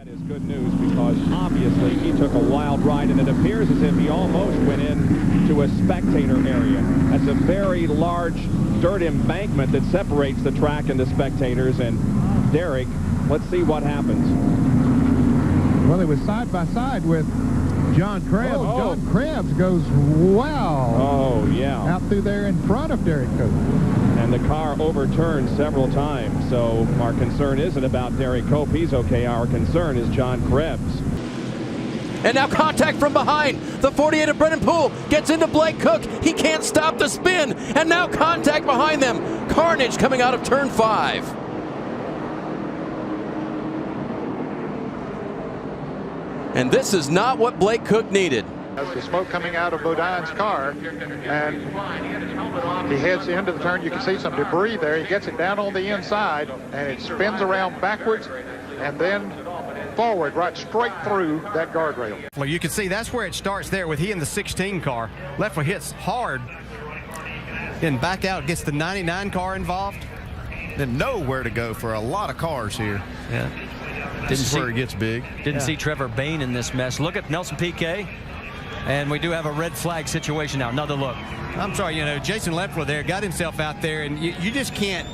That is good news because obviously he took a wild ride, and it appears as if he almost went into a spectator area. That's a very large dirt embankment that separates the track and the spectators. And Derek, let's see what happens. Well, it was side by side with John Krebs. Oh. John Krebs goes wow. Oh, yeah. Out through there in front of Derek Cope. And the car overturned several times. So our concern isn't about Derek Cope. He's okay. Our concern is John Krebs. And now contact from behind. The 48 of Brennan Poole gets into Blake Cook. He can't stop the spin. And now contact behind them. Carnage coming out of turn 5. And this is not what Blake Cook needed. That's the smoke coming out of Bodine's car, and he heads into the turn. You can see some debris there. He gets it down on the inside, and it spins around backwards and then forward, right straight through that guardrail. Well, you can see that's where it starts there with he in the 16 car. Leffler hits hard, then back out, gets the 99 car involved. Then nowhere to go for a lot of cars here. Yeah. This is where it gets big. Didn't see Trevor Bain in this mess. Look at Nelson Piquet. And we do have a red flag situation now. Another look. I'm sorry, you know, Jason Leffler there got himself out there, and you just can't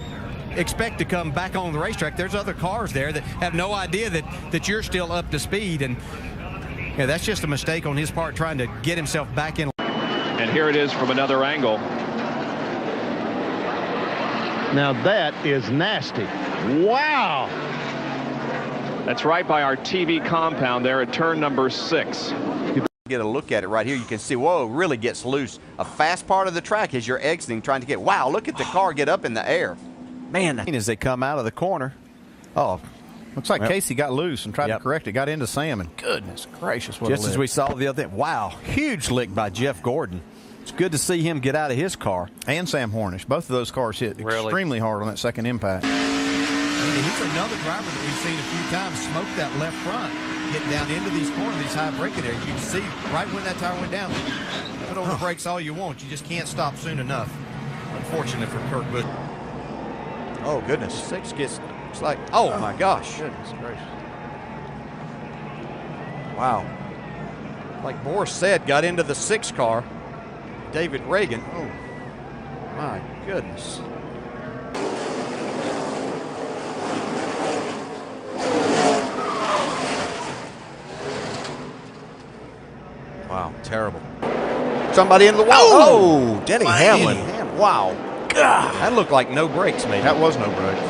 expect to come back on the racetrack. There's other cars there that have no idea that you're still up to speed, and yeah, that's just a mistake on his part trying to get himself back in. And here it is from another angle. Now that is nasty. Wow. That's right by our TV compound there at turn number 6. Get a look at it right here. You can see, whoa, really gets loose. A fast part of the track as you're exiting, trying to get, wow, look at the car get up in the air. Man, as they come out of the corner. Oh, looks like Casey got loose and tried to correct it. Got into Sam, and goodness gracious, what Just as we saw the other day. Wow, huge lick by Jeff Gordon. It's good to see him get out of his car. And Sam Hornish. Both of those cars hit extremely hard on that second impact. He's another driver that we've seen a few times smoke that left front, get down into these corners, these high braking areas. You can see right when that tire went down, put on the brakes all you want. You just can't stop soon enough. Unfortunate for Kurt Busch. Oh, goodness. 6 gets, it's like, oh, my gosh. Goodness gracious. Wow. Like Morris said, got into the 6 car. David Reagan. Oh, my goodness. Wow, terrible. Somebody in the wall. Oh, Denny Hamlin. Wow. God. That looked like no brakes, maybe. That was no brakes.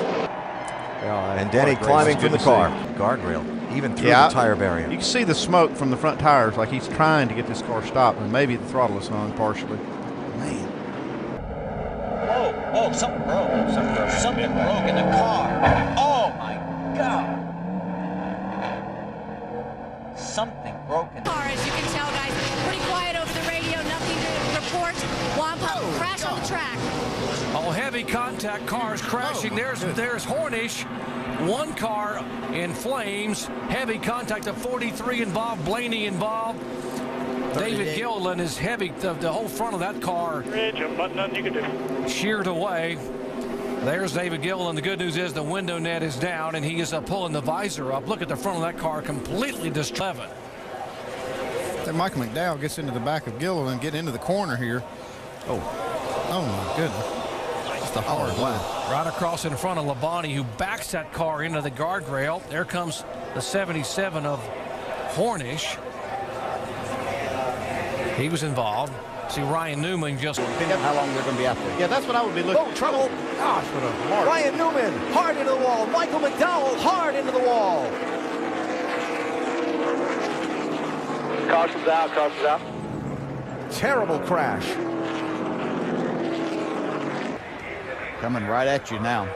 And Denny climbing from the car. Guardrail, even through the tire barrier. You can see the smoke from the front tires, like he's trying to get this car stopped, and maybe the throttle is hung partially. Man. Whoa, something broke. Something broke in the car. Oh, my God. Something broken. As you can tell, guys, pretty quiet over the radio. Nothing to report. Wampa crash on the track. Oh, heavy contact, cars crashing. There's Hornish. One car in flames. Heavy contact. The 43 involved. Blaney involved. David Gilliland is heavy. The whole front of that car sheared away. There's David Gilliland. The good news is the window net is down, and he is pulling the visor up. Look at the front of that car, completely destroyed. Then Michael McDowell gets into the back of Gilliland, get into the corner here. Oh my goodness. Just a hard line. Right across in front of Labonte, who backs that car into the guardrail. There comes the 77 of Hornish. He was involved. See Ryan Newman just... How long they're going to be out there. Yeah, that's what I would be looking. Oh, trouble. Gosh, what a mark. Ryan Newman, hard into the wall. Michael McDowell, hard into the wall. Caution's out. Terrible crash. Coming right at you now.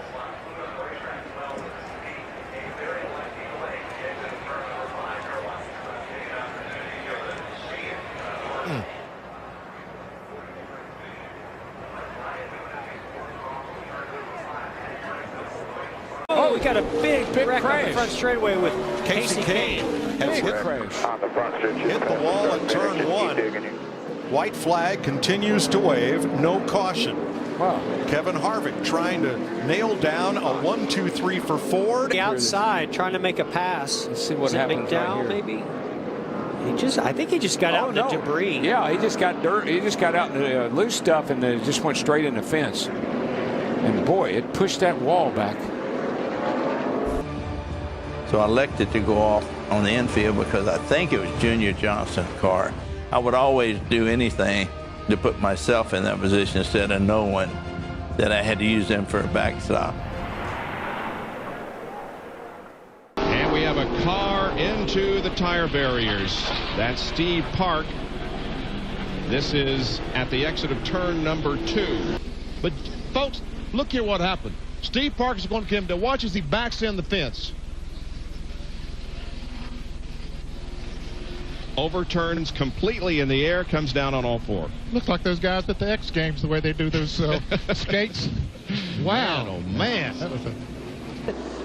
Oh, we got a big wreck on the front straightaway with Casey Kane. Big crash. On the front stretch. Hit the wall at turn 1. White flag continues to wave. No caution. Wow. Kevin Harvick trying to nail down a 1-2-3 for Ford. The outside trying to make a pass. Let's see what happens McDowell, right here. maybe. I think he just got out in the debris. Yeah, he just got dirt. He just got out in the loose stuff and then just went straight in the fence. And boy, it pushed that wall back. So I elected to go off on the infield because I think it was Junior Johnson's car. I would always do anything to put myself in that position instead of knowing that I had to use them for a backstop. And we have a car into the tire barriers. That's Steve Park. This is at the exit of turn number 2. But folks, look here what happened. Steve Park is going to come to watch as he backs in the fence. Overturns completely in the air, comes down on all 4. Looks like those guys at the X Games, the way they do those skates. Wow. Man, oh, man. That was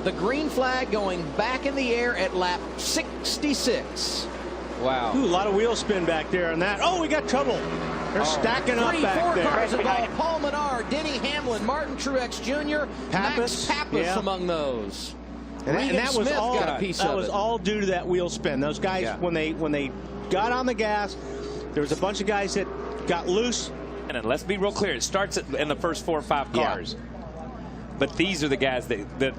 The green flag going back in the air at lap 66. Wow. Ooh, a lot of wheel spin back there on that. Oh, we got trouble. They're stacking up back there. 4 cars involved. Paul Menard, Denny Hamlin, Martin Truex Jr., Max Pappas among those. And that was all got a piece of it. all due to that wheel spin. Those guys, when they got on the gas, there was a bunch of guys that got loose. And let's be real clear. It starts in the first 4 or 5 cars. Yeah. But these are the guys that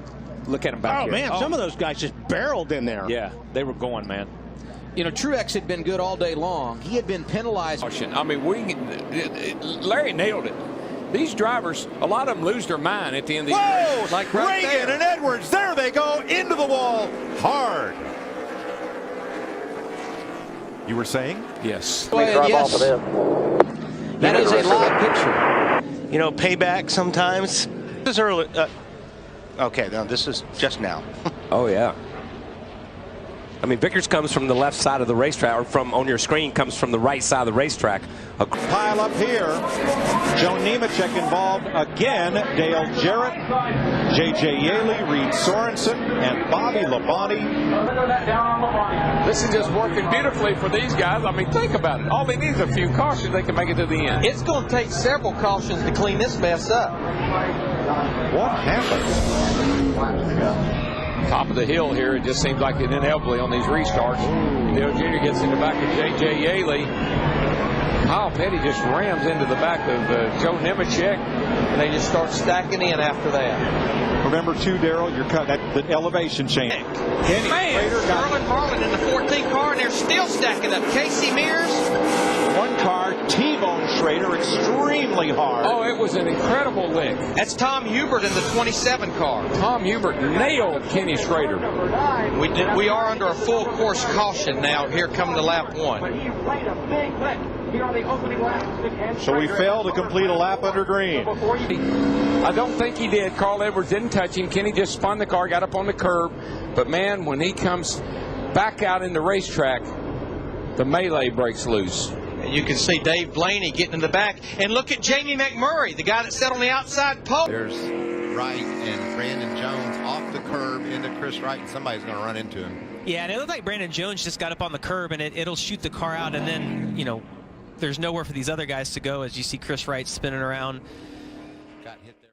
look at them back here. Man, some of those guys just barreled in there. Yeah, they were going, man. You know, Truex had been good all day long. He had been penalized. I mean, Larry nailed it. These drivers, a lot of them lose their mind at the end of the year. Like right Reagan there. And Edwards, there they go, into the wall, hard. You were saying? Yes. Yes. That is a live picture. You know, payback sometimes. This is early. Okay, now this is just now. Oh, yeah. I mean, Vickers comes from the left side of the racetrack, or from on your screen comes from the right side of the racetrack. Pile up here. Joe Nemechek involved again. Dale Jarrett, J.J. Yaley, Reed Sorensen, and Bobby Labonte. This is just working beautifully for these guys. I mean, think about it. All they need is a few cautions. They can make it to the end. It's going to take several cautions to clean this mess up. What happened? Top of the hill here, it just seems like it inevitably on these restarts. Dale Jr. gets in the back of J.J. Yaley. Kyle Petty just rams into the back of Joe Nemechek, and they just start stacking in after that. Remember, too, Darrell, you're cut at the elevation change. Sterling Marlin in the 14th car, and they're still stacking up. Casey Mears. One car, T-bone Schrader, extremely hard. Oh, it was an incredible lick. That's Tom Hubert in the 27 car. Tom Hubert nailed Kenny Schrader. We are under a full course caution now here coming to lap 1. So we failed to complete a lap under green. I don't think he did. Carl Edwards didn't touch him. Kenny just spun the car, got up on the curb. But, man, when he comes back out in the racetrack, the melee breaks loose. And you can see Dave Blaney getting in the back. And look at Jamie McMurray, the guy that sat on the outside pole. There's Wright and Brandon Jones off the curb into Chris Wright, and somebody's going to run into him. Yeah, and it looked like Brandon Jones just got up on the curb, and it'll shoot the car out, and then, you know, there's nowhere for these other guys to go as you see Chris Wright spinning around. Got hit there.